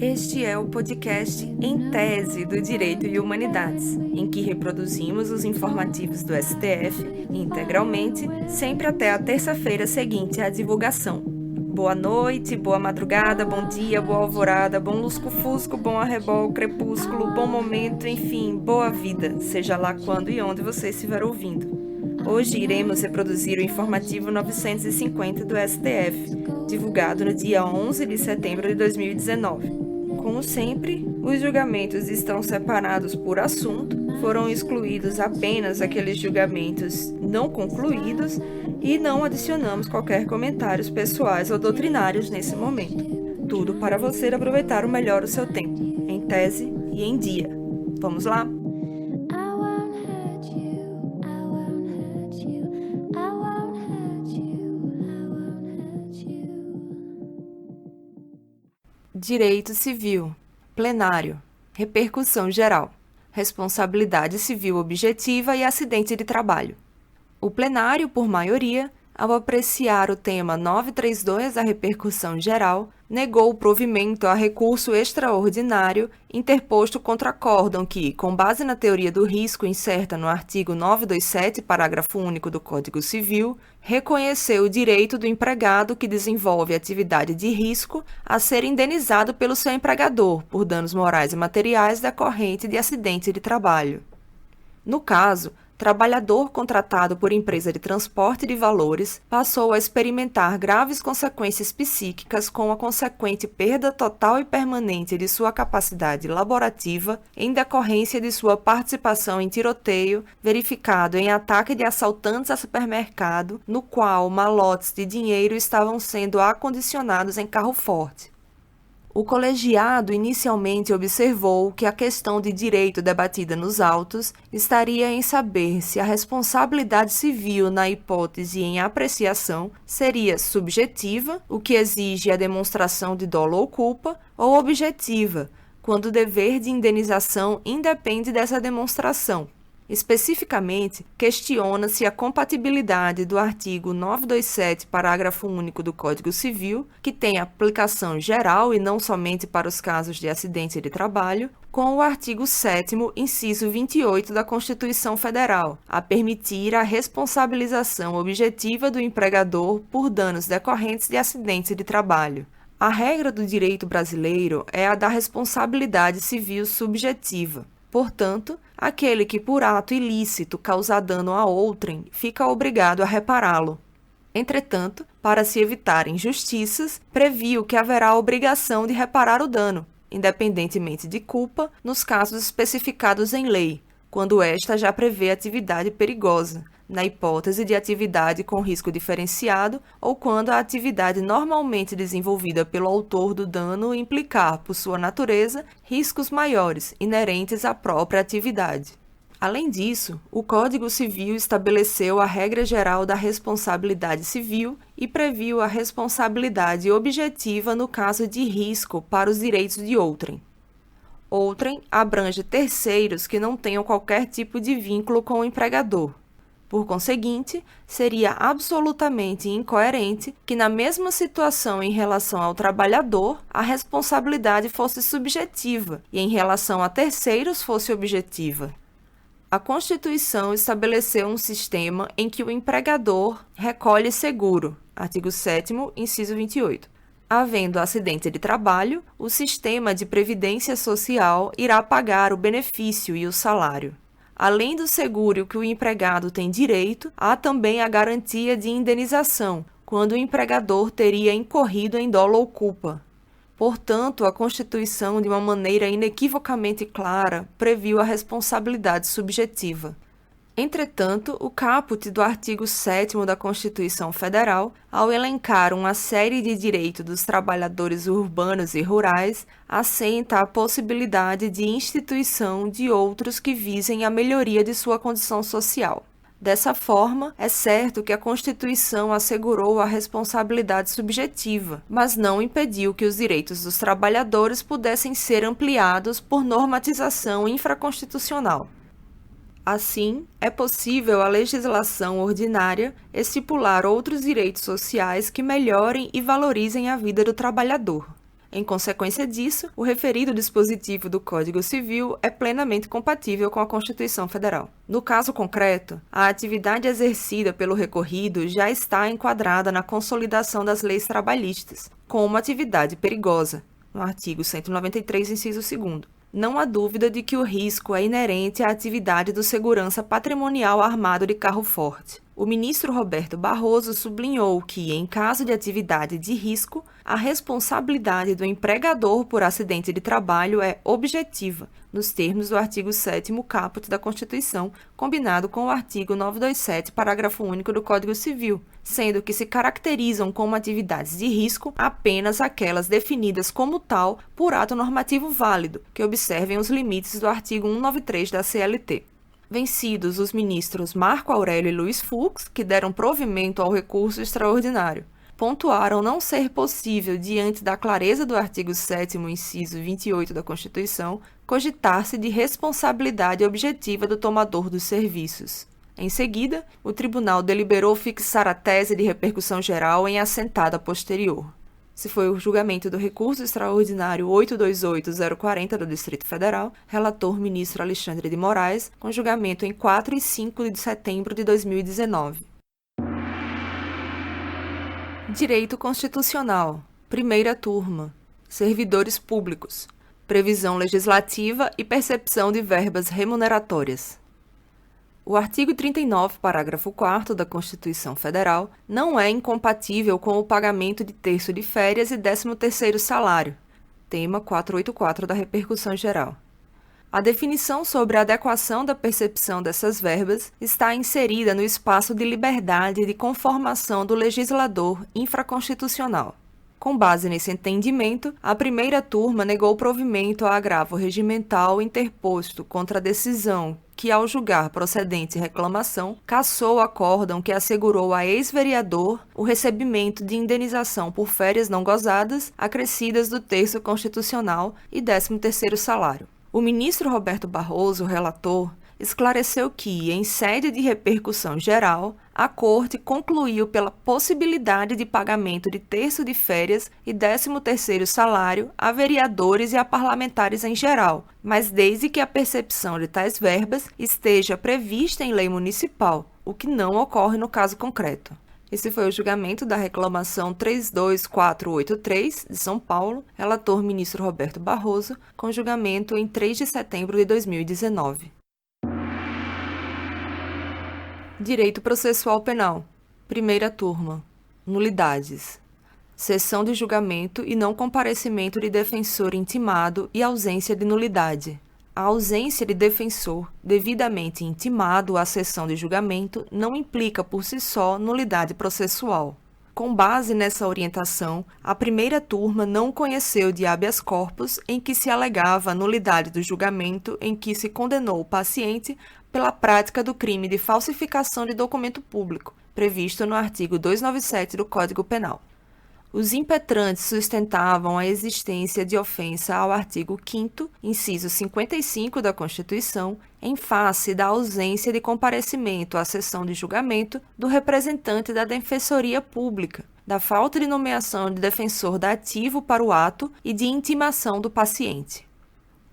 Este é o podcast Em Tese do Direito e Humanidades, em que reproduzimos os informativos do STF integralmente, sempre até a terça-feira seguinte à divulgação. Boa noite, boa madrugada, bom dia, boa alvorada, bom lusco-fusco, bom arrebol, crepúsculo, bom momento, enfim, boa vida, seja lá quando e onde você estiver ouvindo. Hoje iremos reproduzir o informativo 950 do STF, divulgado no dia 11 de setembro de 2019. Como sempre, os julgamentos estão separados por assunto, foram excluídos apenas aqueles julgamentos não concluídos e não adicionamos qualquer comentários pessoais ou doutrinários nesse momento. Tudo para você aproveitar o melhor o seu tempo, em tese e em dia. Vamos lá? Direito Civil, plenário, repercussão geral, responsabilidade civil objetiva e acidente de trabalho. O plenário, por maioria, ao apreciar o tema 932 da repercussão geral, negou o provimento a recurso extraordinário interposto contra acórdão que, com base na teoria do risco incerta no artigo 927, parágrafo único do Código Civil, reconheceu o direito do empregado que desenvolve atividade de risco a ser indenizado pelo seu empregador por danos morais e materiais decorrentes de acidente de trabalho. No caso, trabalhador contratado por empresa de transporte de valores passou a experimentar graves consequências psíquicas com a consequente perda total e permanente de sua capacidade laborativa em decorrência de sua participação em tiroteio verificado em ataque de assaltantes a supermercado, no qual malotes de dinheiro estavam sendo acondicionados em carro forte. O colegiado inicialmente observou que a questão de direito debatida nos autos estaria em saber se a responsabilidade civil na hipótese em apreciação seria subjetiva, o que exige a demonstração de dolo ou culpa, ou objetiva, quando o dever de indenização independe dessa demonstração. Especificamente, questiona-se a compatibilidade do artigo 927, parágrafo único do Código Civil, que tem aplicação geral e não somente para os casos de acidente de trabalho, com o artigo 7º, inciso 28 da Constituição Federal, a permitir a responsabilização objetiva do empregador por danos decorrentes de acidentes de trabalho. A regra do direito brasileiro é a da responsabilidade civil subjetiva. Portanto, aquele que por ato ilícito causar dano a outrem fica obrigado a repará-lo. Entretanto, para se evitar injustiças, previu que haverá a obrigação de reparar o dano, independentemente de culpa, nos casos especificados em lei, quando esta já prevê atividade perigosa, na hipótese de atividade com risco diferenciado ou quando a atividade normalmente desenvolvida pelo autor do dano implicar, por sua natureza, riscos maiores inerentes à própria atividade. Além disso, o Código Civil estabeleceu a regra geral da responsabilidade civil e previu a responsabilidade objetiva no caso de risco para os direitos de outrem. Outrem abrange terceiros que não tenham qualquer tipo de vínculo com o empregador. Por conseguinte, seria absolutamente incoerente que, na mesma situação em relação ao trabalhador, a responsabilidade fosse subjetiva e, em relação a terceiros, fosse objetiva. A Constituição estabeleceu um sistema em que o empregador recolhe seguro, artigo 7º, inciso 28. Havendo acidente de trabalho, o sistema de previdência social irá pagar o benefício e o salário. Além do seguro que o empregado tem direito, há também a garantia de indenização, quando o empregador teria incorrido em dolo ou culpa. Portanto, a Constituição, de uma maneira inequivocamente clara, previu a responsabilidade subjetiva. Entretanto, o caput do artigo 7º da Constituição Federal, ao elencar uma série de direitos dos trabalhadores urbanos e rurais, assenta a possibilidade de instituição de outros que visem a melhoria de sua condição social. Dessa forma, é certo que a Constituição assegurou a responsabilidade subjetiva, mas não impediu que os direitos dos trabalhadores pudessem ser ampliados por normatização infraconstitucional. Assim, é possível a legislação ordinária estipular outros direitos sociais que melhorem e valorizem a vida do trabalhador. Em consequência disso, o referido dispositivo do Código Civil é plenamente compatível com a Constituição Federal. No caso concreto, a atividade exercida pelo recorrido já está enquadrada na Consolidação das Leis Trabalhistas, como atividade perigosa, no artigo 193, inciso 2º. Não há dúvida de que o risco é inerente à atividade do segurança patrimonial armado de carro forte. O ministro Roberto Barroso sublinhou que, em caso de atividade de risco, a responsabilidade do empregador por acidente de trabalho é objetiva, nos termos do artigo 7º caput da Constituição, combinado com o artigo 927, parágrafo único do Código Civil, sendo que se caracterizam como atividades de risco apenas aquelas definidas como tal por ato normativo válido, que observem os limites do artigo 193 da CLT. Vencidos os ministros Marco Aurélio e Luiz Fux, que deram provimento ao recurso extraordinário, pontuaram não ser possível, diante da clareza do artigo 7º, inciso 28 da Constituição, cogitar-se de responsabilidade objetiva do tomador dos serviços. Em seguida, o tribunal deliberou fixar a tese de repercussão geral em assentada posterior. Se foi o julgamento do recurso extraordinário 828.040 do Distrito Federal, relator ministro Alexandre de Moraes, com julgamento em 4 e 5 de setembro de 2019. Direito Constitucional. Primeira turma. Servidores públicos. Previsão legislativa e percepção de verbas remuneratórias. O artigo 39, parágrafo 4º da Constituição Federal não é incompatível com o pagamento de terço de férias e 13º salário, tema 484 da Repercussão Geral. A definição sobre a adequação da percepção dessas verbas está inserida no espaço de liberdade e de conformação do legislador infraconstitucional. Com base nesse entendimento, a primeira turma negou provimento ao agravo regimental interposto contra a decisão que, ao julgar procedente reclamação, cassou o acórdão que assegurou a ex-vereador o recebimento de indenização por férias não gozadas, acrescidas do terço constitucional e 13º salário. O ministro Roberto Barroso, relator, esclareceu que, em sede de repercussão geral, a Corte concluiu pela possibilidade de pagamento de terço de férias e 13º salário a vereadores e a parlamentares em geral, mas desde que a percepção de tais verbas esteja prevista em lei municipal, o que não ocorre no caso concreto. Esse foi o julgamento da reclamação 32483, de São Paulo, relator ministro Roberto Barroso, com julgamento em 3 de setembro de 2019. Direito Processual Penal. Primeira turma. Nulidades. Sessão de julgamento e não comparecimento de defensor intimado e ausência de nulidade. A ausência de defensor devidamente intimado à sessão de julgamento não implica por si só nulidade processual. Com base nessa orientação, a primeira turma não conheceu de habeas corpus em que se alegava a nulidade do julgamento em que se condenou o paciente pela prática do crime de falsificação de documento público, previsto no artigo 297 do Código Penal. Os impetrantes sustentavam a existência de ofensa ao artigo 5º, inciso 55 da Constituição, em face da ausência de comparecimento à sessão de julgamento do representante da Defensoria Pública, da falta de nomeação de defensor dativo para o ato e de intimação do paciente.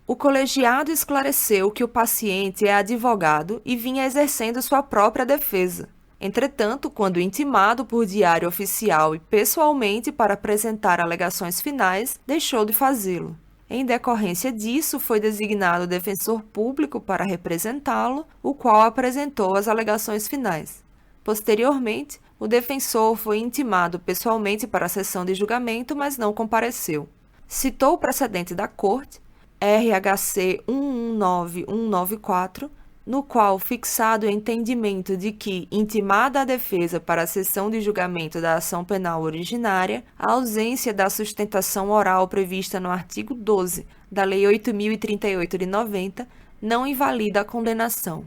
O colegiado esclareceu que o paciente é advogado e vinha exercendo sua própria defesa. Entretanto, quando intimado por diário oficial e pessoalmente para apresentar alegações finais, deixou de fazê-lo. Em decorrência disso, foi designado defensor público para representá-lo, o qual apresentou as alegações finais. Posteriormente, o defensor foi intimado pessoalmente para a sessão de julgamento, mas não compareceu. Citou o precedente da Corte, RHC 119194, no qual, fixado o entendimento de que, intimada a defesa para a sessão de julgamento da ação penal originária, a ausência da sustentação oral prevista no artigo 12 da Lei 8.038 de 90 não invalida a condenação.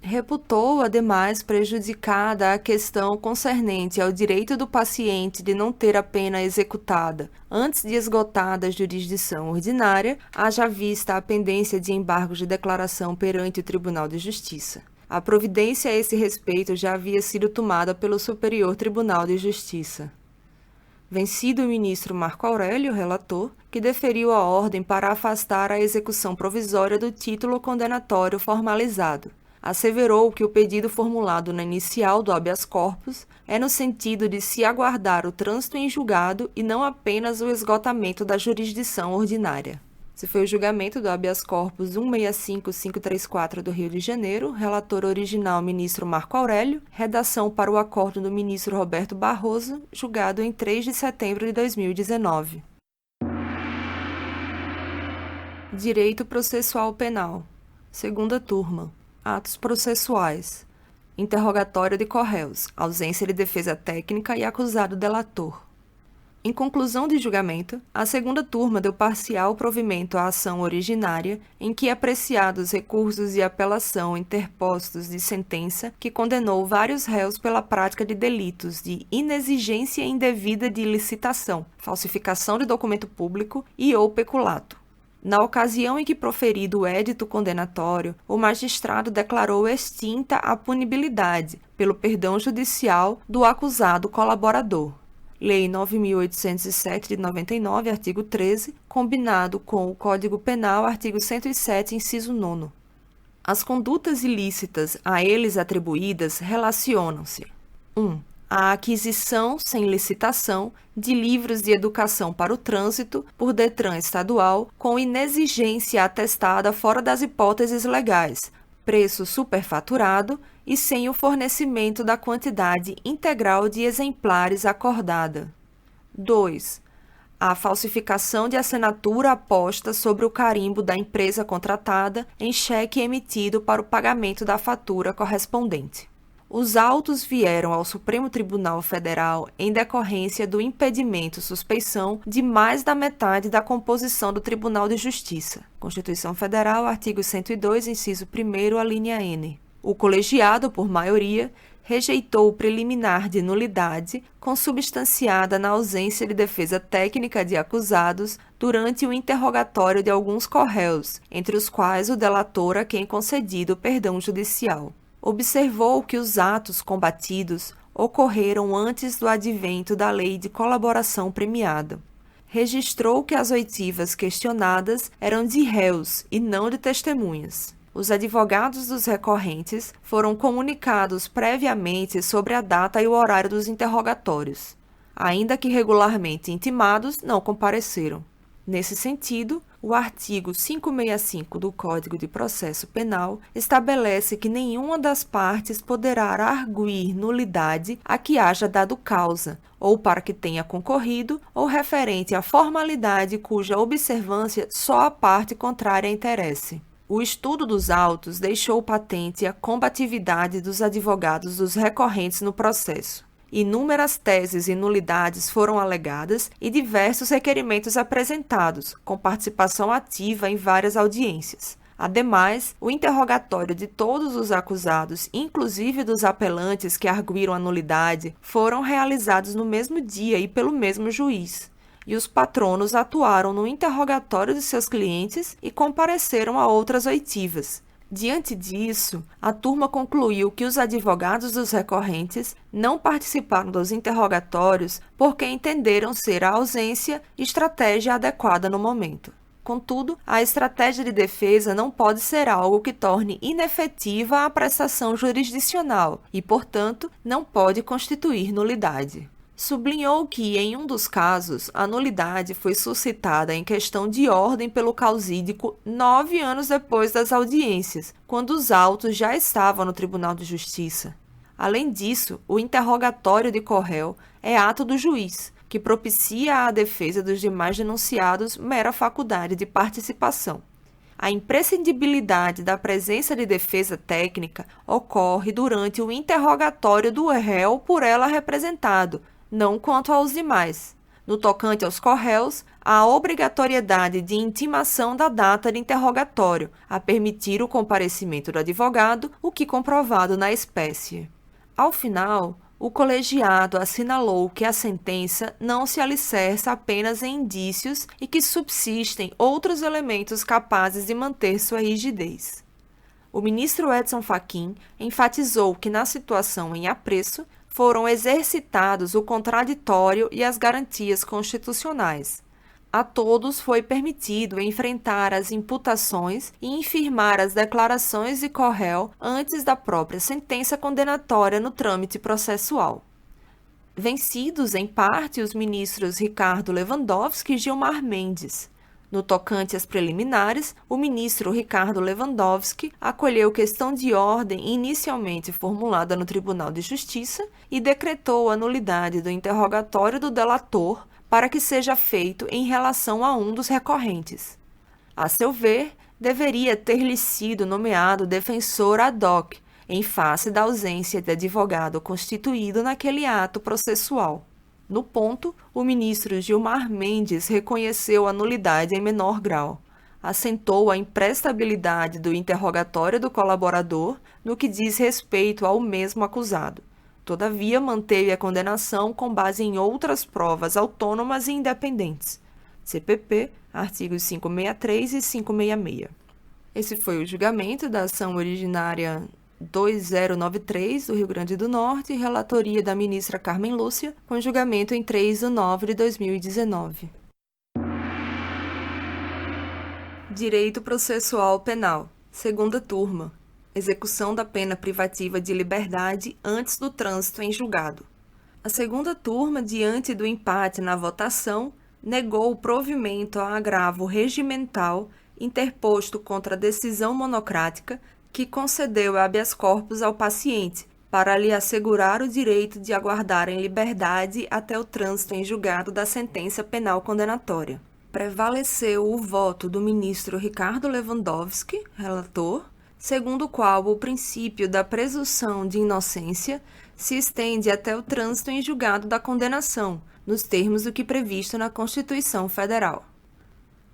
Reputou, ademais, prejudicada a questão concernente ao direito do paciente de não ter a pena executada antes de esgotada a jurisdição ordinária, haja vista a pendência de embargos de declaração perante o Tribunal de Justiça. A providência a esse respeito já havia sido tomada pelo Superior Tribunal de Justiça. Vencido o ministro Marco Aurélio, relator, que deferiu a ordem para afastar a execução provisória do título condenatório formalizado, asseverou que o pedido formulado na inicial do habeas corpus é no sentido de se aguardar o trânsito em julgado e não apenas o esgotamento da jurisdição ordinária. Esse foi o julgamento do habeas corpus 165534 do Rio de Janeiro, relator original ministro Marco Aurélio, redação para o acordo do ministro Roberto Barroso, julgado em 3 de setembro de 2019. Direito processual penal. Segunda turma. Atos processuais. Interrogatório de corréus, ausência de defesa técnica e acusado delator. Em conclusão de julgamento, a segunda turma deu parcial provimento à ação originária, em que apreciados recursos de apelação interpostos de sentença que condenou vários réus pela prática de delitos de inexigência indevida de licitação, falsificação de documento público e ou peculato. Na ocasião em que proferido o édito condenatório, o magistrado declarou extinta a punibilidade, pelo perdão judicial, do acusado colaborador. Lei 9.807 de 99, artigo 13, combinado com o Código Penal, artigo 107, inciso 9. As condutas ilícitas a eles atribuídas relacionam-se: 1. A aquisição, sem licitação, de livros de educação para o trânsito por Detran estadual com inexigência atestada fora das hipóteses legais, preço superfaturado e sem o fornecimento da quantidade integral de exemplares acordada. 2. A falsificação de assinatura aposta sobre o carimbo da empresa contratada em cheque emitido para o pagamento da fatura correspondente. Os autos vieram ao Supremo Tribunal Federal em decorrência do impedimento suspeição de mais da metade da composição do Tribunal de Justiça. Constituição Federal, artigo 102, inciso 1º, alínea N. O colegiado, por maioria, rejeitou o preliminar de nulidade, consubstanciada na ausência de defesa técnica de acusados durante o interrogatório de alguns corréus, entre os quais o delator a quem concedido o perdão judicial. Observou que os atos combatidos ocorreram antes do advento da lei de colaboração premiada. Registrou que as oitivas questionadas eram de réus e não de testemunhas. Os advogados dos recorrentes foram comunicados previamente sobre a data e o horário dos interrogatórios. Ainda que regularmente intimados, não compareceram. Nesse sentido, o artigo 565 do Código de Processo Penal estabelece que nenhuma das partes poderá arguir nulidade a que haja dado causa, ou para que tenha concorrido, ou referente à formalidade cuja observância só a parte contrária interesse. O estudo dos autos deixou patente a combatividade dos advogados dos recorrentes no processo. Inúmeras teses e nulidades foram alegadas e diversos requerimentos apresentados, com participação ativa em várias audiências. Ademais, o interrogatório de todos os acusados, inclusive dos apelantes que arguíram a nulidade, foram realizados no mesmo dia e pelo mesmo juiz. E os patronos atuaram no interrogatório de seus clientes e compareceram a outras oitivas. Diante disso, a turma concluiu que os advogados dos recorrentes não participaram dos interrogatórios porque entenderam ser a ausência estratégia adequada no momento. Contudo, a estratégia de defesa não pode ser algo que torne inefetiva a prestação jurisdicional e, portanto, não pode constituir nulidade. Sublinhou que, em um dos casos, a nulidade foi suscitada em questão de ordem pelo causídico 9 anos depois das audiências, quando os autos já estavam no Tribunal de Justiça. Além disso, o interrogatório de corréu é ato do juiz, que propicia à defesa dos demais denunciados mera faculdade de participação. A imprescindibilidade da presença de defesa técnica ocorre durante o interrogatório do réu por ela representado, não quanto aos demais. No tocante aos corréus, a obrigatoriedade de intimação da data de interrogatório, a permitir o comparecimento do advogado, o que comprovado na espécie. Ao final, o colegiado assinalou que a sentença não se alicerça apenas em indícios e que subsistem outros elementos capazes de manter sua rigidez. O ministro Edson Fachin enfatizou que, na situação em apreço, foram exercitados o contraditório e as garantias constitucionais. A todos foi permitido enfrentar as imputações e infirmar as declarações de corréu antes da própria sentença condenatória no trâmite processual. Vencidos, em parte, os ministros Ricardo Lewandowski e Gilmar Mendes. No tocante às preliminares, o ministro Ricardo Lewandowski acolheu questão de ordem inicialmente formulada no Tribunal de Justiça e decretou a nulidade do interrogatório do delator para que seja feito em relação a um dos recorrentes. A seu ver, deveria ter-lhe sido nomeado defensor ad hoc, em face da ausência de advogado constituído naquele ato processual. No ponto, o ministro Gilmar Mendes reconheceu a nulidade em menor grau. Assentou a imprestabilidade do interrogatório do colaborador no que diz respeito ao mesmo acusado. Todavia, manteve a condenação com base em outras provas autônomas e independentes. CPP, artigos 563 e 566. Esse foi o julgamento da ação originária 2093 do Rio Grande do Norte, relatoria da ministra Carmen Lúcia, com julgamento em 3 de nove de 2019. Direito Processual Penal, segunda turma. Execução da pena privativa de liberdade antes do trânsito em julgado. A segunda turma, diante do empate na votação, negou o provimento ao agravo regimental interposto contra a decisão monocrática que concedeu habeas corpus ao paciente, para lhe assegurar o direito de aguardar em liberdade até o trânsito em julgado da sentença penal condenatória. Prevaleceu o voto do ministro Ricardo Lewandowski, relator, segundo o qual o princípio da presunção de inocência se estende até o trânsito em julgado da condenação, nos termos do que previsto na Constituição Federal.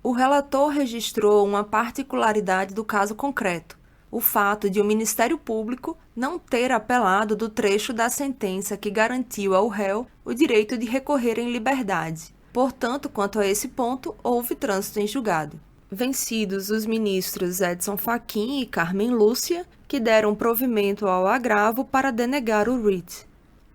O relator registrou uma particularidade do caso concreto, o fato de o Ministério Público não ter apelado do trecho da sentença que garantiu ao réu o direito de recorrer em liberdade. Portanto, quanto a esse ponto, houve trânsito em julgado. Vencidos os ministros Edson Fachin e Carmen Lúcia, que deram provimento ao agravo para denegar o writ.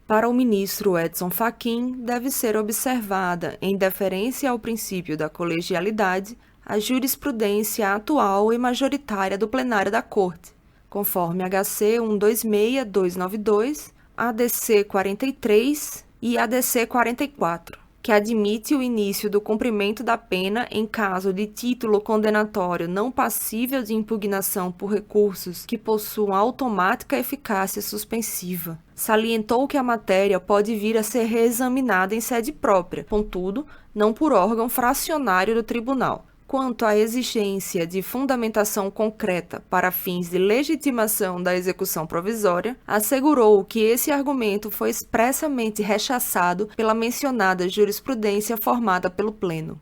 Para o ministro Edson Fachin, deve ser observada, em deferência ao princípio da colegialidade, a jurisprudência atual e majoritária do plenário da Corte, conforme HC 126292, ADC 43 e ADC 44, que admite o início do cumprimento da pena em caso de título condenatório não passível de impugnação por recursos que possuam automática eficácia suspensiva. Salientou que a matéria pode vir a ser reexaminada em sede própria, contudo, não por órgão fracionário do tribunal. Quanto à exigência de fundamentação concreta para fins de legitimação da execução provisória, assegurou que esse argumento foi expressamente rechaçado pela mencionada jurisprudência formada pelo Pleno.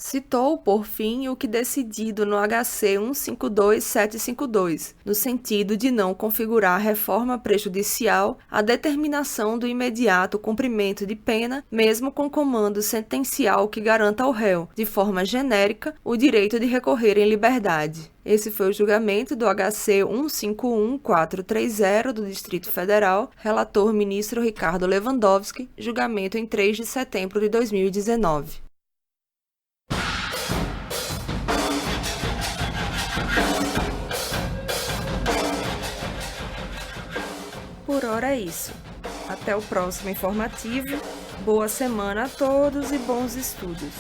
Citou, por fim, o que decidido no HC 152752, no sentido de não configurar reforma prejudicial à determinação do imediato cumprimento de pena, mesmo com comando sentencial que garanta ao réu, de forma genérica, o direito de recorrer em liberdade. Esse foi o julgamento do HC 151430 do Distrito Federal, relator ministro Ricardo Lewandowski, julgamento em 3 de setembro de 2019. Por hora é isso. Até o próximo informativo. Boa semana a todos e bons estudos.